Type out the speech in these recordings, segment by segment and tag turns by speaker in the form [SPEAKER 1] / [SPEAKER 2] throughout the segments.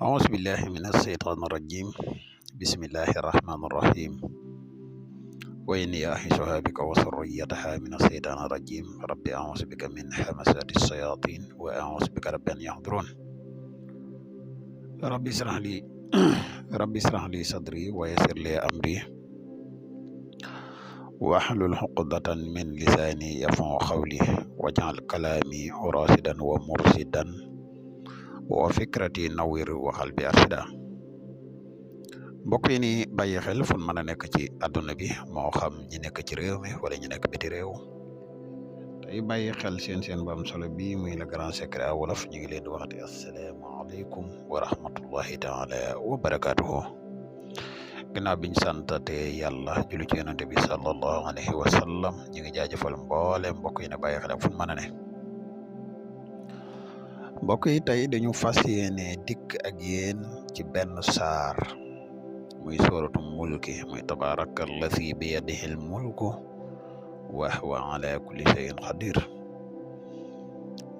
[SPEAKER 1] أعوذ بالله من الشيطان الرجيم بسم الله الرحمن الرحيم وإني أعيذها بك وذريتها من الشيطان الرجيم ربي أعوذ بك من همزات الشياطين وأعوذ بك رب أن يحضرون ربي اشرح لي صدري ويسر لي أمري واحلل عقدة من لساني يفقهوا قولي واجعل كلامي راشدا ومرشدا وفكرتي نوير وقلبي أرشدا mbokk yi ni bàyyi xel fu mën a nekk ci àdduna bi moo xam ñi nekk ci réew mi wala ñi nekk biti réew tey bàyyi xel seen bam solo bi muy le grand secret à wolof ñu ngi leen di waxati asalaamaaleykum wa rahmatullahi taala wa barakatuhu ginnaaw biñ santate yàlla julli ci yonente bi sallallahu alayhi wa sallam ñu ngi jaajëfal mboole mbokk yi ne bàyyi xel fu mën a ne mbokk yi tey dañu fas yéene dikk ak yéen ci benn saar muy sooratu mulki muy tabaraka allazi bi yadihi al mulku wa huwa ala kulli shay'in qadir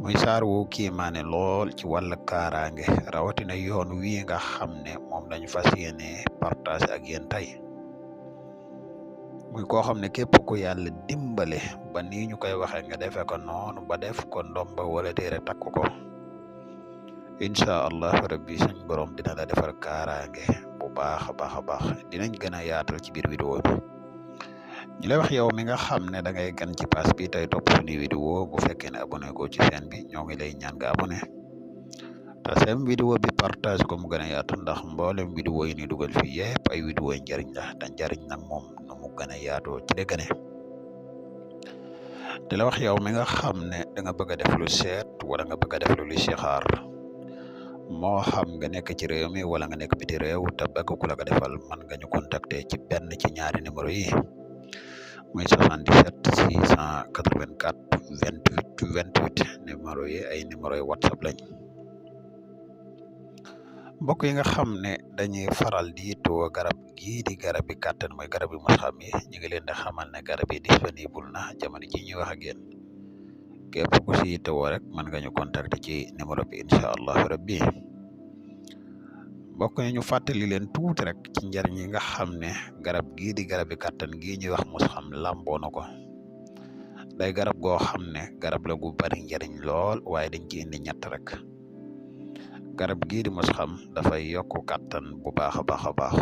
[SPEAKER 1] muy saar wu kiimaane lool ci wàllu kaaraange rawatina yoon wi nga xam ne moom lañu fas yéene partage ak yéen tey muy koo xam ne képp ku yàlla dimbale ba nii ñu koy waxee nga defee ko noonu ba def ko ndomba wala téere takk ko incha allah rabbi suñ borom dina la defar kaaraange bu baax a baax dinañ gën a yaatal ci biir vidéo bi ñu lay wax yow mi nga xam ne da ngay gan ci pass bi tey topp suñu vidéo bu fekkee ne abonné ko ci chaîne bi ñoo ngi lay ñaan nga abonné te seen vidéo bi partage ko mu gën a yaatu ndax mboolem vidéo yi ni dugal fii yëpp ay vidéo yi njariñ la te njariñ nag moom nu mu gën a yaatoo ci de gëne di la wax yow mi nga xam ne da nga bëgg a def lu seet wala nga bëgg a def lu listixaar moo xam nga nekk ci réew mi wala nga nekk biti réew te bëgg ku la ko defal mën nga ñu contacter ci benn ci ñaari numéro yi muy 77 684 28 28 numéro yi ay numéro yi whatsapp lañ mbokk yi nga xam ne dañuy faral di yittewoo garab gii di garab bi kàttan mooy garab yi musxam yi ñu ngi leen di xamal ne garab yi disponible na jamono ji ñuy wax ak yéen képp ku si yittewoo rek mën nga ñu contacter ci numéro bi incha allah rabbi mbokk yi ñu fàttali leen tuuti rek ci njariñ yi nga xam ne garab gii di garab bi kàttan gii ñuy wax musxam lamboo na ko day garab goo xam ne garab la gu bari njariñ lool waaye dañ ci indi ñett rek garab gii di musxam dafay yokk kàttan bu baax a baax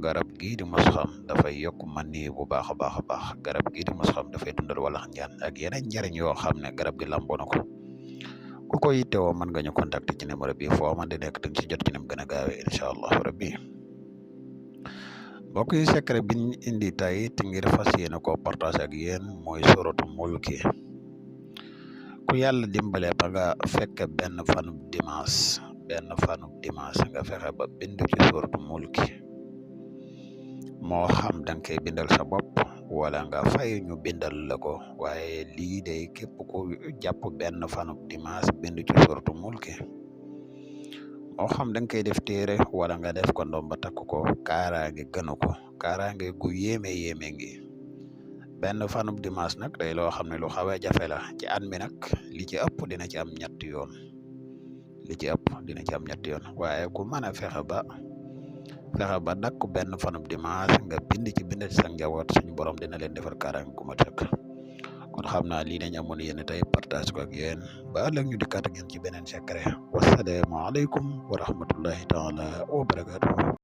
[SPEAKER 1] garab gii di musxam dafay yokk mani bu baax a baax garab gii di musxam dafay dundal walax njaan ak yeneen njariñ yoo xam ne garab gi lamboo na ko ku ko yittewoo mën nga ñu contacter ci numéro bi foo man di nekk danga ci jot ci nem gën a gaawee incha allah rabbi mbokk yi secret bi ñu indi tey te ngir fas yéene ko partage ak yéen mooy sooratu mulki ku yàlla dimbale ba nga fekk benn fanub dimanche nga fexe ba bind ci sooratu mulki moo xam danga koy bindal sa bopp wala nga fay ñu bindal la ko waaye lii de képp ku jàpp benn fanub dimanche bind ci sooratu mulki moo xam danga koy def téere wala nga def ko ndomba takk ko kaaraange gënu ko kaaraange gu yéeme ngi benn fanub dimanche nag day loo xam ne lu xaw a jafe la ci at mi nag li ci ëpp dina ci am ñetti yoon waaye ku mën a fexe ba dakk benn fanub dimanche nga bind ci sa njaboot suñu borom dina leen defar kaaraange gu ma tëkk kon xam naa lii dañ amoon yéen tey partage ko ak yéen ba ëllëg ñu dikkaat ak yéen ci beneen secret wassalaamu aleykum wa rahmatullahi taala wa barakatuh